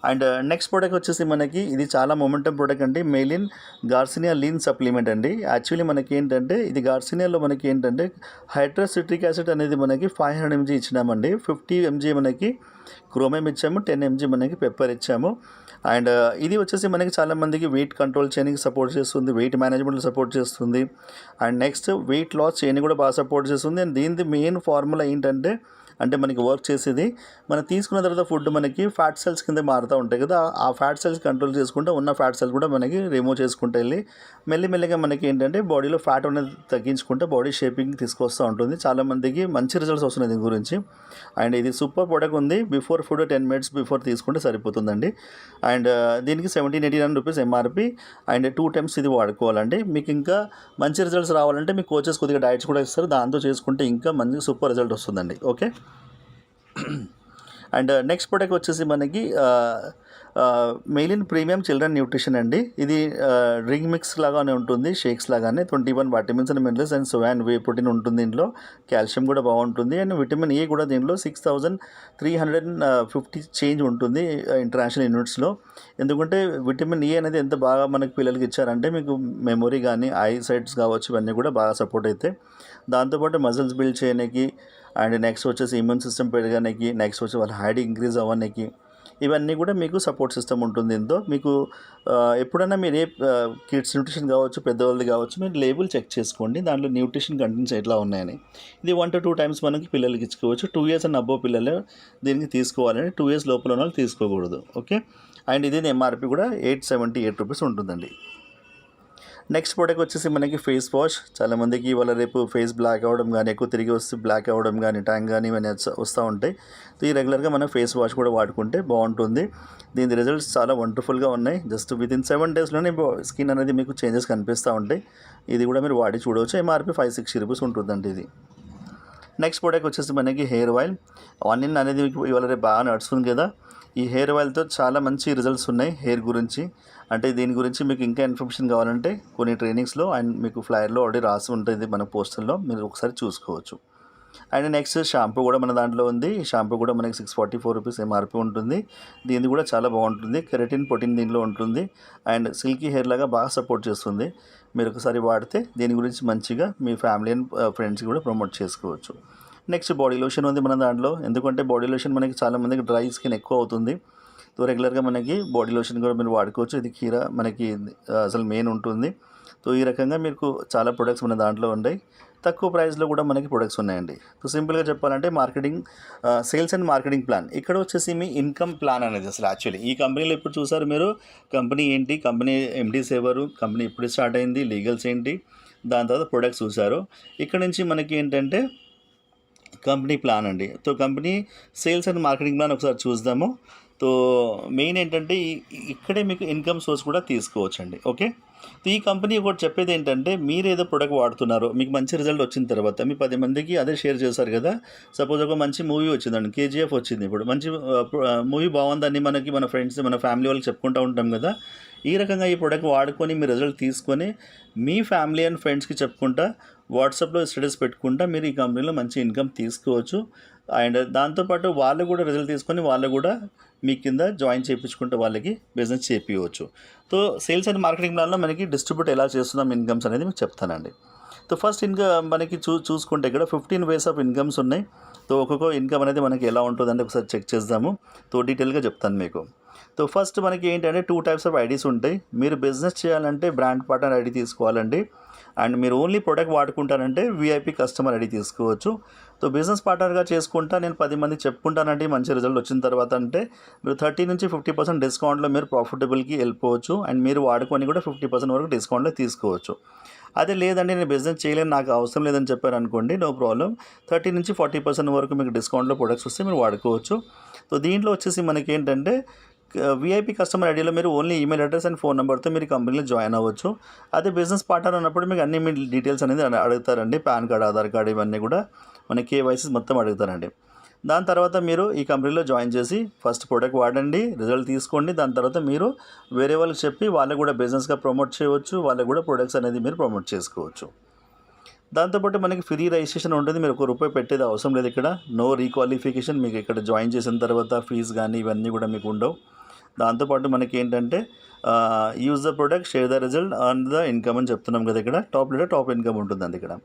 అండ్ నెక్స్ట్ ప్రోడక్ట్ వచ్చేసి మనకి ఇది చాలా మొమెంటం ప్రోడక్ట్ అండి. మెయిలిన్ గార్సినియా లీన్ సప్లిమెంట్ అండి. యాక్చువల్లీ మనకి ఏంటంటే ఇది గార్సినియాలో మనకి ఏంటంటే హైడ్రోసిట్రిక్ యాసిడ్ అనేది మనకి 500 mg ఇచ్చినామండి. 50 mg మనకి క్రోమియం ఇచ్చాము, 10 mg మనకి పెప్పర్ ఇచ్చాము. అండ్ ఇది వచ్చేసి మనకి చాలామందికి వెయిట్ కంట్రోల్ చేయడానికి సపోర్ట్ చేస్తుంది, వెయిట్ మేనేజ్మెంట్లో సపోర్ట్ చేస్తుంది. అండ్ నెక్స్ట్ వెయిట్ లాస్ చేయడానికి కూడా బాగా సపోర్ట్ చేస్తుంది. అండ్ దీని మెయిన్ ఫార్ములా ఏంటంటే అంటే మనకి వర్క్ చేసేది మనం తీసుకున్న తర్వాత ఫుడ్ మనకి ఫ్యాట్ సెల్స్ కింద మారుతూ ఉంటాయి కదా. ఆ ఫ్యాట్ సెల్స్ కంట్రోల్ చేసుకుంటే ఉన్న ఫ్యాట్ సెల్స్ కూడా మనకి రిమూవ్ చేసుకుంటూ వెళ్ళి మెల్లిమెల్లిగా మనకి ఏంటంటే బాడీలో ఫ్యాట్ అనేది తగ్గించుకుంటే బాడీ షేపింగ్ తీసుకొస్తూ ఉంటుంది. చాలామందికి మంచి రిజల్ట్స్ వస్తున్నాయి దీని గురించి. అండ్ ఇది సూపర్ ప్రోడక్ట్ ఉంది. బిఫోర్ ఫుడ్ 10 minutes బిఫోర్ తీసుకుంటే సరిపోతుందండి. అండ్ దీనికి 1789 రూపీస్ ఎంఆర్పి. అండ్ 2 టైమ్స్ ఇది వాడుకోవాలండి. మీకు ఇంకా మంచి రిజల్ట్స్ రావాలంటే మీ కోచెస్ కొద్దిగా డైట్స్ కూడా ఇస్తారు. దాంతో చేసుకుంటే ఇంకా మంచి సూపర్ రిజల్ట్ వస్తుందండి. ఓకే. అండ్ నెక్స్ట్ ప్రోడక్ట్ వచ్చేసి మనకి మెయిలిన్ ప్రీమియం చిల్డ్రన్ న్యూట్రిషన్ అండి. ఇది డ్రింక్ మిక్స్ లాగానే ఉంటుంది, షేక్స్ లాగానే. 21 vitamins and minerals and soya and whey protein ఉంటుంది దీంట్లో. కాల్షియం కూడా బాగుంటుంది. అండ్ విటమిన్ ఏ కూడా దీంట్లో 6350 చేంజ్ ఉంటుంది ఇంటర్నేషనల్ యూనిట్స్లో. ఎందుకంటే విటమిన్ ఏ అనేది ఎంత బాగా మనకి పిల్లలకి ఇచ్చారంటే మీకు మెమొరీ కానీ ఐ సైట్స్ కావచ్చు ఇవన్నీ కూడా బాగా సపోర్ట్ అవుతాయి. దాంతోపాటు మజిల్స్ బిల్డ్ చేయడానికి అండ్ నెక్స్ట్ వచ్చేసి ఇమ్యూన్ సిస్టమ్ పెరగడానికి, నెక్స్ట్ వచ్చి వాళ్ళ హైట్ ఇంక్రీజ్ అవ్వడానికి, ఇవన్నీ కూడా మీకు సపోర్ట్ సిస్టమ్ ఉంటుంది దీంతో. మీకు ఎప్పుడైనా మీరు ఏ కిడ్స్ న్యూట్రిషన్ కావచ్చు, పెద్దవాళ్ళది కావచ్చు, మీరు లేబుల్ చెక్ చేసుకోండి దాంట్లో న్యూట్రిషన్ కంటెంట్స్ ఎట్లా ఉన్నాయని. ఇది 1 to 2 టైమ్స్ మనకి పిల్లలకి ఇచ్చుకోవచ్చు. 2 years అండ్ అబోవ్ పిల్లలు దీనికి తీసుకోవాలని, 2 years లోపల ఉన్న వాళ్ళు తీసుకోకూడదు. ఓకే. అండ్ ఇది ఎంఆర్పి కూడా 878 రూపీస్ ఉంటుందండి. నెక్స్ట్ ప్రోడక్ట్ వచ్చేసి మనకి ఫేస్ వాష్. చాలామందికి ఇవాళ రేపు ఫేస్ బ్లాక్ అవ్వడం కానీ, ఎక్కువ తిరిగి వస్తే బ్లాక్ అవ్వడం కానీ, ట్యాంక్ కానీ ఇవన్నీ వస్తూ ఉంటాయి. సో ఈ రెగ్యులర్గా మనం ఫేస్ వాష్ కూడా వాడుకుంటే బాగుంటుంది. దీని రిజల్ట్స్ చాలా వండర్ఫుల్గా ఉన్నాయి. జస్ట్ వితిన్ 7 daysలోనే స్కిన్ అనేది మీకు చేంజెస్ కనిపిస్తూ ఉంటాయి. ఇది కూడా మీరు వాడి చూడవచ్చు. ఎంఆర్పి 560 రూపీస్ ఉంటుందండి ఇది. నెక్స్ట్ ప్రోడక్ట్ వచ్చేసి మనకి హెయిర్ ఆయిల్. ఆనియన్ అనేది మీకు ఇవాళ రేపు బాగా నడుస్తుంది కదా. ఈ హెయిర్ ఆయిల్తో చాలా మంచి రిజల్ట్స్ ఉన్నాయి హెయిర్ గురించి. అంటే దీని గురించి మీకు ఇంకా ఇన్ఫర్మేషన్ కావాలంటే కొన్ని ట్రైనింగ్స్లో అండ్ మీకు ఫ్లైర్లో ఆల్రెడీ రాసి ఉంటుంది మన పోస్టర్లో, మీరు ఒకసారి చూసుకోవచ్చు. అండ్ నెక్స్ట్ షాంపూ కూడా మన దాంట్లో ఉంది. ఈ షాంపూ కూడా మనకి 644 రూపీస్ ఎంఆర్పి ఉంటుంది. దీనిది కూడా చాలా బాగుంటుంది. కెరటిన్, ప్రోటీన్ దీనిలో ఉంటుంది. అండ్ సిల్కీ హెయిర్ లాగా బాగా సపోర్ట్ చేస్తుంది. మీరు ఒకసారి వాడితే దీని గురించి మంచిగా మీ ఫ్యామిలీ అండ్ ఫ్రెండ్స్కి కూడా ప్రమోట్ చేసుకోవచ్చు. నెక్స్ట్ బాడీ లోషన్ ఉంది మన దాంట్లో. ఎందుకంటే బాడీ లోషన్ మనకి చాలామందికి డ్రై స్కిన్ ఎక్కువ అవుతుంది. సో రెగ్యులర్గా మనకి బాడీ లోషన్ కూడా మీరు వాడుకోవచ్చు. ఇది కీరా మనకి అసలు మెయిన్ ఉంటుంది. సో ఈ రకంగా మీకు చాలా ప్రొడక్ట్స్ మన దాంట్లో ఉన్నాయి. తక్కువ ప్రైస్లో కూడా మనకి ప్రొడక్ట్స్ ఉన్నాయండి. సో సింపుల్గా చెప్పాలంటే marketing, sales and marketing plan. ఇక్కడ వచ్చేసి మీ ఇన్కమ్ ప్లాన్ అనేది అసలు యాక్చువల్లీ ఈ కంపెనీలో ఇప్పుడు చూసారు మీరు. కంపెనీ ఏంటి, కంపెనీ ఎండీస్ ఎవరు, కంపెనీ ఎప్పుడు స్టార్ట్ అయింది, లీగల్స్ ఏంటి, దాని తర్వాత ప్రొడక్ట్స్ చూసారు. ఇక్కడ నుంచి మనకి ఏంటంటే కంపెనీ ప్లాన్ అండి. So company sales and marketing plan ఒకసారి చూద్దాము. సో మెయిన్ ఏంటంటే ఇక్కడే మీకు ఇన్కమ్ సోర్స్ కూడా తీసుకోవచ్చండి. ఓకే. సో ఈ కంపెనీ ఒకటి చెప్పేది ఏంటంటే, మీరు ఏదో ప్రొడక్ట్ వాడుతున్నారో, మీకు మంచి రిజల్ట్ వచ్చిన తర్వాత మీ 10 మందికి అదే షేర్ చేశారు కదా. సపోజ్ ఒక మంచి మూవీ వచ్చిందండి, కేజీఎఫ్ వచ్చింది. ఇప్పుడు మంచి మూవీ బాగుందని మనకి మన ఫ్రెండ్స్, మన ఫ్యామిలీ వాళ్ళకి చెప్పుకుంటూ ఉంటాం కదా. ఈ రకంగా ఈ ప్రొడక్ట్ వాడుకొని మీ రిజల్ట్ తీసుకొని మీ ఫ్యామిలీ అండ్ ఫ్రెండ్స్కి చెప్పుకుంటా, వాట్సాప్లో స్టేటస్ పెట్టుకుంటా మీరు ఈ కంపెనీలో మంచి ఇన్కమ్ తీసుకోవచ్చు. అండ్ దాంతోపాటు వాళ్ళు కూడా రిజల్ట్ తీసుకొని వాళ్ళు కూడా మీ కింద జాయిన్ చేయించుకుంటే వాళ్ళకి బిజినెస్ చేయించవచ్చు. సో సేల్స్ అండ్ మార్కెటింగ్ ప్లాన్లో మనకి డిస్ట్రిబ్యూట్ ఎలా చేస్తున్నాం ఇన్కమ్స్ అనేది మీకు చెప్తానండి. సో ఫస్ట్ ఇన్కమ్ మనకి చూసుకుంటే ఇక్కడ 15 ways ఆఫ్ ఇన్కమ్స్ ఉన్నాయి. సో ఒక్కొక్క ఇన్కమ్ అనేది మనకి ఎలా ఉంటుందంటే ఒకసారి చెక్ చేద్దాము. సో డీటెయిల్గా చెప్తాను మీకు. సో ఫస్ట్ మనకి ఏంటంటే 2 types ఆఫ్ ఐడీస్ ఉంటాయి. మీరు బిజినెస్ చేయాలంటే బ్రాండ్ పార్ట్నర్ ఐడి తీసుకోవాలండి. అండ్ మీరు ఓన్లీ ప్రోడక్ట్ వాడుకుంటానంటే వీఐపీ కస్టమర్ ఐడి తీసుకోవచ్చు. సో బిజినెస్ పార్ట్నర్గా చేసుకుంటా నేను 10 మందికి చెప్పుకుంటానంటే మంచి రిజల్ట్ వచ్చిన తర్వాత అంటే మీరు 30 నుంచి 50% డిస్కౌంట్లో మీరు ప్రాఫిటబుల్కి వెళ్ళిపోవచ్చు. అండ్ మీరు వాడుకొని కూడా 50% వరకు డిస్కౌంట్లో తీసుకోవచ్చు. అదే లేదండి నేను బిజినెస్ చేయలేను, నాకు అవసరం లేదని చెప్పారు అనుకోండి, నో ప్రాబ్లం. 30 నుంచి 40% వరకు మీకు డిస్కౌంట్లో ప్రొడక్ట్స్ వస్తే మీరు వాడుకోవచ్చు. సో దీంట్లో వచ్చేసి మనకి ఏంటంటే వీఐపీ కస్టమర్ ఐడిలో మీరు only email address and phone నెంబర్తో మీరు కంపెనీలో జాయిన్ అవ్వచ్చు. అదే బిజినెస్ పార్ట్నర్ అన్నప్పుడు మీకు అన్ని మీ డీటెయిల్స్ అనేది అడుగుతారండి. పాన్ కార్డ్, ఆధార్ కార్డ్ ఇవన్నీ కూడా మన కేవైసీ మొత్తం అడుగుతారండి. దాని తర్వాత మీరు ఈ కంపెనీలో జాయిన్ చేసి ఫస్ట్ ప్రోడక్ట్ వాడండి, రిజల్ట్ తీసుకోండి. దాని తర్వాత మీరు వేరే వాళ్ళకి చెప్పి వాళ్ళకు కూడా బిజినెస్గా ప్రమోట్ చేయవచ్చు. వాళ్ళకు కూడా ప్రొడక్ట్స్ అనేది మీరు ప్రమోట్ చేసుకోవచ్చు. దాంతోపాటు మనకి ఫ్రీ రిజిస్ట్రేషన్ ఉంటుంది. మీరు ₹1 పెట్టేది అవసరం లేదు. ఇక్కడ నో రీక్వాలిఫికేషన్. మీకు ఇక్కడ జాయిన్ చేసిన తర్వాత ఫీజు కానీ ఇవన్నీ కూడా మీకు ఉండవు. దాంతోపాటు మనకి ఏంటంటే use the product, share the result, earn the income అని చెప్తున్నాం కదా. ఇక్కడ టాప్ ఇన్కమ్ ఉంటుందండి ఇక్కడ.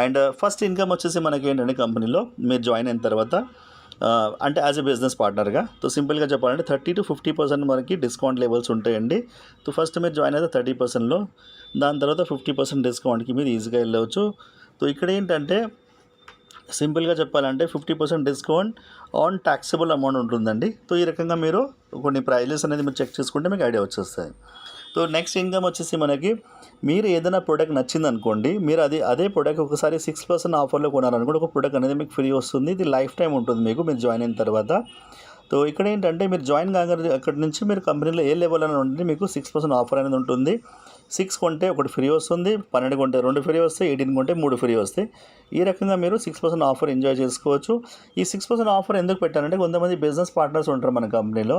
అండ్ ఫస్ట్ ఇన్కమ్ వచ్చేసి మనకి ఏంటంటే కంపెనీలో మీరు జాయిన్ అయిన తర్వాత అంటే యాజ్ ఎ బిజినెస్ పార్ట్నర్గా. సో సింపుల్గా చెప్పాలంటే 30 to 50% మనకి డిస్కౌంట్ లెవెల్స్ ఉంటాయండి. సో ఫస్ట్ మీరు జాయిన్ అయితే 30%లో, దాని తర్వాత 50% డిస్కౌంట్కి మీరు ఈజీగా వెళ్ళవచ్చు. సో ఇక్కడ ఏంటంటే సింపుల్గా చెప్పాలంటే 50% డిస్కౌంట్ ఆన్ ట్యాక్సబుల్ అమౌంట్ ఉంటుందండి. సో ఈ రకంగా మీరు కొన్ని ప్రైజెస్ అనేది మీరు చెక్ చేసుకుంటే మీకు ఐడియా వచ్చేస్తుంది. సో నెక్స్ట్ ఇన్కమ్ వచ్చేసి మనకి మీరు ఏదైనా ప్రోడక్ట్ నచ్చింది అనుకోండి, మీరు అదే ప్రోడక్ట్ ఒకసారి 6% ఆఫర్లో కొనాలనుకోండి, ఒక ప్రోడక్ట్ అనేది మీకు ఫ్రీ వస్తుంది. ఇది లైఫ్ టైం ఉంటుంది మీకు మీరు జాయిన్ అయిన తర్వాత. సో ఇక్కడ ఏంటంటే మీరు జాయిన్ కాగానే అక్కడి నుంచి మీరు కంపెనీలో ఏ లెవెల్ అని ఉంటుంది మీకు 6% ఆఫర్ అనేది ఉంటుంది. 6 కొంటే 1 ఫ్రీ వస్తుంది, 12 కొంటే 2 ఫ్రీ వస్తాయి, 18 కొంటే 3 ఫ్రీ వస్తాయి. ఈ రకంగా మీరు 6% ఆఫర్ ఎంజాయ్ చేసుకోవచ్చు. ఈ 6% ఆఫర్ ఎందుకు పెట్టారంటే కొంతమంది బిజినెస్ పార్ట్నర్స్ ఉంటారు మన కంపెనీలో.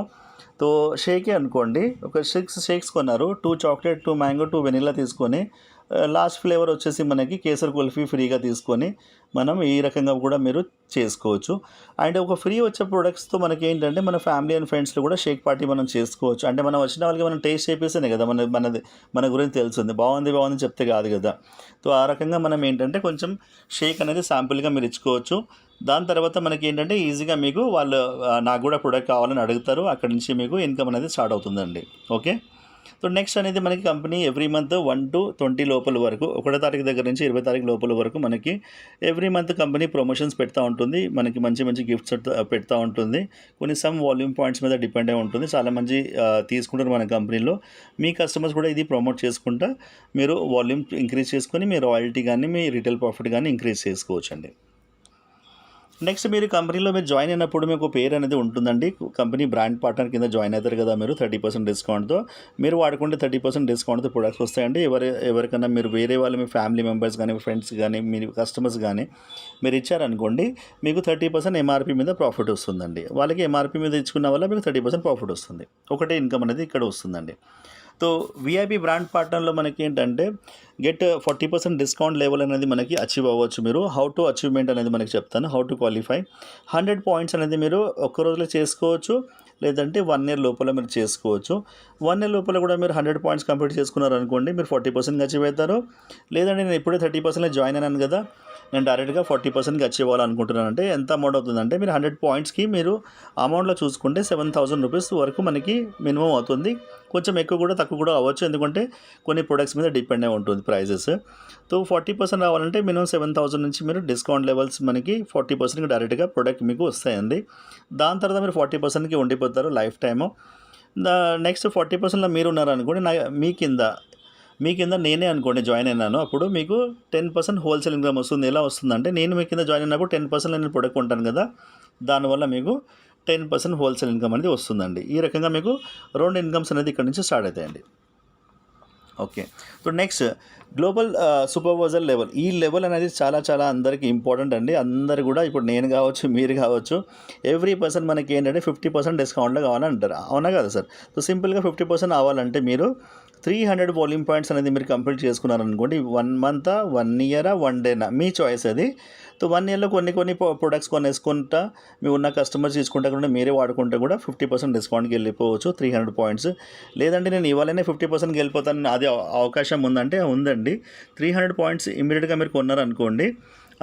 సో షేకే అనుకోండి, ఒక 6 షేక్స్ కొన్నారు, 2 చాక్లెట్, 2 మ్యాంగో, 2 వెనిలా తీసుకొని లాస్ట్ ఫ్లేవర్ వచ్చేసి మనకి కేసర్ కుల్ఫీ ఫ్రీగా తీసుకొని మనం ఈ రకంగా కూడా మీరు చేసుకోవచ్చు. అండ్ ఒక ఫ్రీ వచ్చే ప్రొడక్ట్స్తో మనకి ఏంటంటే మన ఫ్యామిలీ అండ్ ఫ్రెండ్స్లో కూడా షేక్ పార్టీ మనం చేసుకోవచ్చు. అంటే మనం వచ్చిన వాళ్ళకి మనం టేస్ట్ చేపిస్తేనే కదా మన గురించి తెలుస్తుంది. బాగుంది చెప్తే కాదు కదా. సో ఆ రకంగా మనం ఏంటంటే కొంచెం షేక్ అనేది శాంపుల్గా మీరు ఇచ్చుకోవచ్చు. దాని తర్వాత మనకి ఏంటంటే ఈజీగా మీకు వాళ్ళు నాకు కూడా ప్రొడక్ట్ కావాలని అడుగుతారు. అక్కడి నుంచి మీకు ఇన్కమ్ అనేది స్టార్ట్ అవుతుందండి. ఓకే. సో నెక్స్ట్ అనేది మనకి కంపెనీ ఎవ్రీ మంత్ 1 to 20 లోపల వరకు 1వ తారీఖు దగ్గర నుంచి 20వ తారీఖు లోపల వరకు మనకి ఎవ్రీ మంత్ కంపెనీ ప్రమోషన్స్ పెడతా ఉంటుంది. మనకి మంచి గిఫ్ట్స్ పెడతా ఉంటుంది. కొన్ని సమ్ వాల్యూమ్ పాయింట్స్ మీద డిపెండ్ అయి ఉంటుంది. చాలా మంది తీసుకుంటారు మన కంపెనీలో. మీ కస్టమర్స్ కూడా ఇది ప్రమోట్ చేసుకుంటా మీరు వాల్యూమ్ ఇంక్రీజ్ చేసుకొని మీ రాయల్టీ కానీ మీ రిటైల్ ప్రాఫిట్ కానీ ఇంక్రీజ్ చేసుకోవచ్చు అండి. నెక్స్ట్ మీరు కంపెనీలో మీరు జాయిన్ అయినప్పుడు మీకు పేరు అనేది ఉంటుందండి. కంపెనీ బ్రాండ్ పార్ట్నర్ కింద జాయిన్ అవుతారు కదా మీరు 30% డిస్కౌంట్తో. మీరు వాడుకుంటే 30% డిస్కౌంట్తో ప్రొడక్ట్స్ వస్తాయండి. ఎవరికైనా మీరు వేరే వాళ్ళు మీ ఫ్యామిలీ మెంబర్స్ కానీ ఫ్రెండ్స్ కానీ మీ కస్టమర్స్ కానీ మీరు ఇచ్చారనుకోండి, మీకు 30% ఎంఆర్పి మీద ప్రాఫిట్ వస్తుందండి. వాళ్ళకి ఎంఆర్పి మీద ఇచ్చుకున్న వల్ల మీకు 30% ప్రాఫిట్ వస్తుంది. ఒకటే ఇన్కమ్ అనేది ఇక్కడ వస్తుందండి. సో విఐపి బ్రాండ్ పార్ట్నర్లో మనకి ఏంటంటే గెట్ 40% డిస్కౌంట్ లెవెల్ అనేది మనకి అచీవ్ అవ్వచ్చు. మీరు హౌ టు అచీవ్మెంట్ అనేది మనకి చెప్తాను. హౌ టు క్వాలిఫై 100 పాయింట్స్ అనేది మీరు ఒక్క రోజులో చేసుకోవచ్చు, లేదంటే 1 year లోపల మీరు చేసుకోవచ్చు. 1 year లోపల కూడా మీరు 100 పాయింట్స్ కంప్లీట్ చేసుకున్నారనుకోండి, మీరు 40% అచీవ్ అవుతారు. లేదంటే నేను ఇప్పుడే 30% జాయిన్ అయినాను కదా, నేను డైరెక్ట్గా 40% అచీవ్ అవ్వాలనుకుంటున్నాను అంటే ఎంత అమౌంట్ అవుతుందంటే మీరు 100 పాయింట్స్కి మీరు అమౌంట్లో చూసుకుంటే 7,000 రూపీస్ వరకు మనకి మినిమం అవుతుంది. కొంచెం ఎక్కువ కూడా తక్కువ కూడా అవ్వచ్చు, ఎందుకంటే కొన్ని ప్రొడక్ట్స్ మీద డిపెండ్ అయి ఉంటుంది ప్రైజెస్. సో 40% రావాలంటే మినిమం 7,000 నుంచి మీరు డిస్కౌంట్ లెవెల్స్ మనకి 40%కి డైరెక్ట్గా ప్రొడక్ట్ మీకు వస్తాయండి. దాని తర్వాత మీరు 40%కి ఉండిపోతారు లైఫ్ టైము. నెక్స్ట్ 40%లో మీరు ఉన్నారనుకోండి, మీ కింద నేనే అనుకోండి జాయిన్ అయినాను, అప్పుడు మీకు 10% హోల్సేల్ ఇన్కమ్ వస్తుంది. ఎలా వస్తుందంటే నేను మీ కింద జాయిన్ అయినప్పుడు 10% నేను ప్రొడక్ట్ కొంటాను కదా, దానివల్ల మీకు 10% హోల్సేల్ ఇన్కమ్ అనేది వస్తుందండి. ఈ రకంగా మీకు 2 ఇన్కమ్స్ అనేది ఇక్కడ నుంచి స్టార్ట్ అవుతాయండి. Okay. So next global supervisor level. ఈ లెవెల్ అనేది చాలా అందరికీ ఇంపార్టెంట్ అండి. అందరు కూడా ఇప్పుడు నేను కావచ్చు, మీరు కావచ్చు, ఎవ్రీ పర్సన్ మనకి ఏంటంటే 50% డిస్కౌంట్లో కావాలంటారు. అవునా కదా సార్? సో సింపుల్గా 50% అవ్వాలంటే మీరు 300 వాల్యూమ్ పాయింట్స్ అనేది మీరు కంప్లీట్ చేసుకున్నారనుకోండి, 1 month 1 year 1 day మీ చాయిస్ అది. సో 1 yearలో కొన్ని ప్రొడక్ట్స్ కొనేసుకుంటా మీ ఉన్న కస్టమర్స్ తీసుకుంటా కూడా మీరే వాడుకుంటే కూడా 50% డిస్కౌంట్కి వెళ్ళిపోవచ్చు 300 పాయింట్స్. లేదంటే నేను ఇవాళనే 50%కి వెళ్ళిపోతాను, అది అవకాశం ఉందంటే ఉందండి. 300 పాయింట్స్ ఇమీడియట్గా మీరు కొన్నారనుకోండి,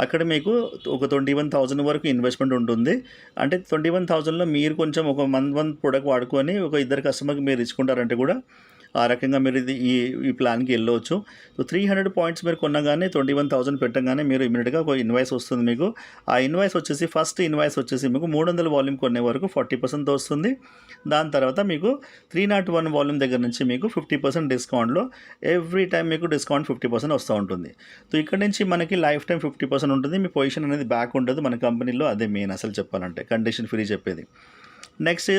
అక్కడ మీకు ఒక 21,000 వరకు ఇన్వెస్ట్మెంట్ ఉంటుంది. అంటే 21,000లో మీరు కొంచెం ఒక వన్ ప్రొడక్ట్ వాడుకొని ఒక ఇద్దరు కస్టమర్కి మీరు ఇచ్చుకుంటారంటే కూడా ఆ రకంగా మీరు ఈ ప్లాన్కి వెళ్ళవచ్చు. సో 300 పాయింట్స్ మీరు కొనగానే 21,000 పెట్టగానే మీరు ఇమీడియట్గా ఒక ఇన్వాయిస్ వస్తుంది మీకు. ఆ ఇన్వాయిస్ వచ్చేసి ఫస్ట్ ఇన్వాయిస్ వచ్చేసి మీకు 300 వాల్యూమ్ కొనే వరకు 40% వస్తుంది. దాని తర్వాత మీకు 301 వాల్యూమ్ దగ్గర నుంచి మీకు 50% డిస్కౌంట్లో ఎవ్రీ టైం మీకు డిస్కౌంట్ 50% వస్తూ ఉంటుంది. సో ఇక్కడ నుంచి మనకి లైఫ్ టైం 50% ఉంటుంది. మీ పొజిషన్ అనేది బ్యాక్ ఉంటుంది మన కంపెనీలో. అదే మెయిన్ అసలు చెప్పాలంటే కండిషన్ ఫ్రీ చెప్పేది. నెక్స్ట్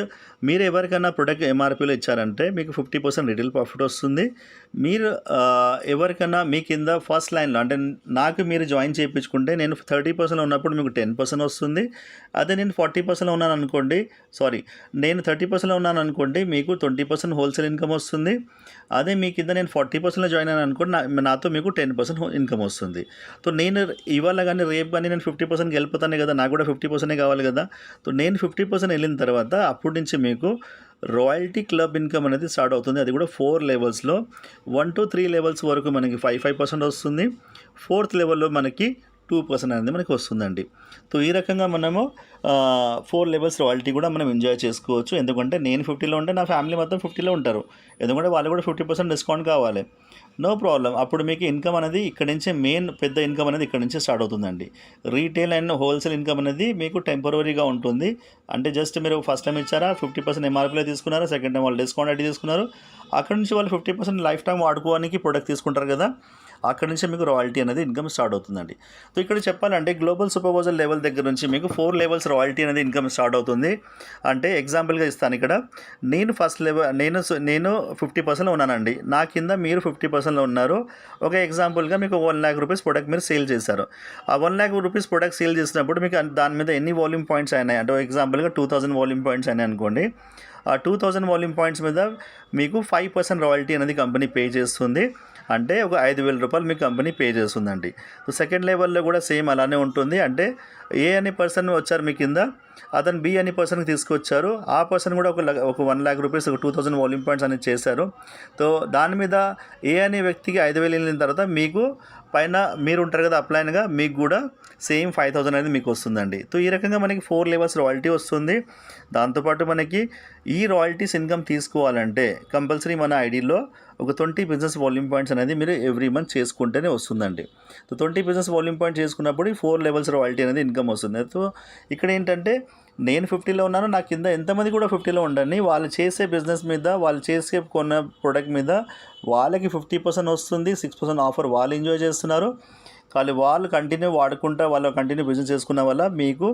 మీరు ఎవరికైనా ప్రొడక్ట్ ఎంఆర్పీలో ఇచ్చారంటే మీకు 50% రిటైల్ ప్రాఫిట్ వస్తుంది. మీరు ఎవరికైనా మీ కింద ఫస్ట్ లైన్లో అంటే నాకు మీరు జాయిన్ చేయించుకుంటే నేను 30% ఉన్నప్పుడు మీకు 10% వస్తుంది. అదే నేను 40%లో ఉన్నాను అనుకోండి, నేను 30%లో ఉన్నాను అనుకోండి, మీకు 20% హోల్సేల్ ఇన్కమ్ వస్తుంది. అదే మీ కింద నేను 40%లో జాయిన్ అయినా అనుకోండి, నాతో మీకు 10% ఇన్కమ్ వస్తుంది. సో నేను ఇవాళ కానీ రేపు కానీ నేను 50%కి వెళ్ళిపోతాను కదా, నాకు కూడా 50% కావాలి కదా. సో నేను 50% వెళ్ళిన తర్వాత అప్పటి నుంచి మీకు రాయల్టీ క్లబ్ ఇన్కమ్ అనేది స్టార్ట్ అవుతుంది. అది కూడా 4 లెవెల్స్లో 1 to 3 లెవెల్స్ వరకు మనకి 5% వస్తుంది. 4th లెవెల్లో మనకి 2% అనేది మనకి వస్తుందండి. సో ఈ రకంగా మనము 4 లెవెల్స్ రాయల్టీ కూడా మనం ఎంజాయ్ చేసుకోవచ్చు. ఎందుకంటే నేను 50లో ఉంటే నా ఫ్యామిలీ మొత్తం 50లో ఉంటారు. ఎందుకంటే వాళ్ళు కూడా 50% డిస్కౌంట్ కావాలి. No problem. అప్పుడు మీకు ఇన్కమ్ అనేది ఇక్కడ నుంచే మెయిన్ పెద్ద ఇన్కమ్ అనేది ఇక్కడ నుంచే స్టార్ట్ అవుతుందండి. రీటైల్ అండ్ హోల్సేల్ ఇన్కమ్ అనేది మీకు టెంపరరీగా ఉంటుంది. అంటే జస్ట్ మీరు ఫస్ట్ టైం ఇచ్చారా 50% ఎంఆర్పీలో తీసుకున్నారా, సెకండ్ టైం వాళ్ళు డిస్కౌంట్ అయితే తీసుకున్నారు, అక్కడ నుంచి వాళ్ళు 50% లైఫ్ టైం వాడుకోవడానికి ప్రొడక్ట్ తీసుకుంటారు కదా, అక్కడ నుంచి మీకు రాయల్టీ అనేది ఇన్కమ్ స్టార్ట్ అవుతుందండి. సో ఇక్కడ చెప్పాలంటే గ్లోబల్ సూపర్వైజర్ లెవెల్ దగ్గర నుంచి మీకు 4 లెవెల్స్ రాయల్టీ అనేది ఇన్కమ్ స్టార్ట్ అవుతుంది. అంటే ఎగ్జాంపుల్గా ఇస్తాను ఇక్కడ, నేను ఫస్ట్ లెవెల్ నేను 50%లో ఉన్నానండి, నా కింద మీరు 50%లో ఉన్నారు. ఒక ఎగ్జాంపుల్గా మీకు 1 lakh రూపీస్ ప్రొడక్ట్ మీరు సేల్ చేశారు. ఆ 1 lakh రూపీస్ ప్రొడక్ట్ సేల్ చేసినప్పుడు మీకు దాని మీద ఎన్ని వాల్యూమ్ పాయింట్స్ అయినాయి అంటే ఎగ్జాంపుల్గా 2,000 వాల్యూమ్ పాయింట్స్ అయినాయి అనుకోండి. ఆ 2000 వాల్యూమ్ పాయింట్స్ మీద మీకు 5% రాయల్టీ అనేది కంపెనీ పే చేస్తుంది. అంటే ఒక 5,000 రూపాయలు మీకు కంపెనీ పే చేస్తుందండి. సో సెకండ్ లెవెల్లో కూడా సేమ్ అలానే ఉంటుంది. అంటే ఏ అనే పర్సన్ వచ్చారు మీ కింద, అతను బి అనే పర్సన్కి తీసుకొచ్చారు. ఆ పర్సన్ కూడా ఒక 1 lakh రూపీస్, ఒక 2000 వాల్యూమ్ పాయింట్స్ అనేది చేశారు. సో దాని మీద ఏ అనే వ్యక్తికి 5,000 వెళ్ళిన తర్వాత మీకు పైన మీరు ఉంటారు కదా అప్లైన్గా, మీకు కూడా సేమ్ 5,000 అనేది మీకు వస్తుందండి. సో ఈ రకంగా మనకి 4 లెవెల్స్ రాయల్టీ వస్తుంది. దాంతోపాటు మనకి ఈ రాయల్టీస్ ఇన్కమ్ తీసుకోవాలంటే కంపల్సరీ మన ఐడిలో ఒక 20 బిజినెస్ వాల్యూమ్ పాయింట్స్ అనేది మీరు ఎవ్రీ మంత్ చేసుకుంటేనే వస్తుందండి. సో 20 బిజినెస్ వాల్యూమ్ పాయింట్ చేసుకున్నప్పుడు ఈ 4 లెవెల్స్ రాయల్టీ అనేది ఇన్కమ్ వస్తుంది. సో ఇక్కడ ఏంటంటే నేను 50లో ఉన్నాను, నా కింద ఎంతమంది కూడా 50లో ఉండండి, వాళ్ళు చేసే బిజినెస్ మీద, వాళ్ళు చేసే కొన్న ప్రోడక్ట్ మీద వాళ్ళకి 50% వస్తుంది. 6% ఆఫర్ వాళ్ళు ఎంజాయ్ చేస్తున్నారు. కానీ వాళ్ళు కంటిన్యూ వాడుకుంటా, వాళ్ళు కంటిన్యూ బిజినెస్ చేసుకున్న వల్ల మీకు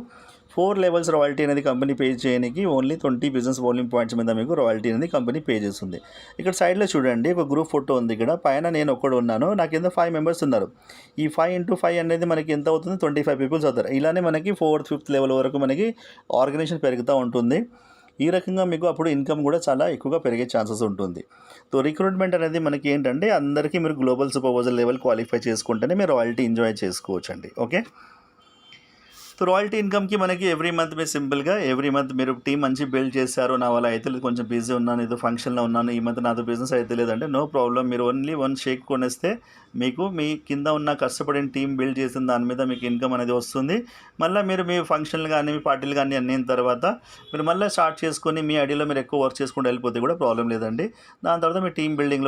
4 లెవెల్స్ రాయల్టీ అనేది కంపెనీ పే చేయడానికి ఓన్లీ 20 బిజినెస్ వాల్యూమ్ పాయింట్స్ మీద మీకు రాయల్టీ అనేది కంపెనీ పే చేస్తుంది. ఇక్కడ సైడ్లో చూడండి ఒక గ్రూప్ ఫోటో ఉంది. ఇక్కడ పైన నేను ఒక్కడు ఉన్నాను, నా కింద 5 మెంబర్స్ ఉన్నారు. ఈ 5 into 5 అనేది మనకి ఎంత అవుతుంది, 25 పీపుల్స్ అవుతారు. ఇలానే మనకి 4th 5th లెవెల్ వరకు మనకి ఆర్గనైజేషన్ పెరుగుతూ ఉంటుంది. ఈ రకంగా మీకు అప్పుడు ఇన్కమ్ కూడా చాలా ఎక్కువగా పెరిగే ఛాన్సెస్ ఉంటుంది. సో రిక్రూట్మెంట్ అనేది మనకి ఏంటంటే అందరికీ మీరు గ్లోబల్ సూపర్వైజర్ లెవెల్ క్వాలిఫై చేసుకుంటేనే మీరు రాయల్టీ ఎంజాయ్ చేసుకోవచ్చండి. ఓకే. సో రాయల్టీ ఇన్కమ్కి మనకి ఎవ్రీ మంత్ మీరు సింపుల్గా ఎవ్రీ మంత్ మీరు టీం మంచి బిల్డ్ చేశారు, నా వల్ల అయితే లేదు, కొంచెం బిజీ ఉన్నాను, ఏదో ఫంక్షన్లో ఉన్నాను, ఈ మంత్ నాతో బిజినెస్ అయితే లేదంటే నో ప్రాబ్లం, మీరు ఓన్లీ 1 షేక్ కొనేస్తే మీకు మీ కింద ఉన్న కష్టపడిన టీం బిల్డ్ చేసిన దాని మీద మీకు ఇన్కమ్ అనేది వస్తుంది. మళ్ళీ మీరు మీ ఫంక్షన్లు కానీ మీ పార్టీలు కానీ అన్న తర్వాత మీరు మళ్ళీ స్టార్ట్ చేసుకొని మీ ఐడియాలో మీరు ఎక్కువ వర్క్ చేసుకుంటూ వెళ్ళిపోతే కూడా ప్రాబ్లం లేదండి. దాని తర్వాత మీ టీం బిల్డింగ్లో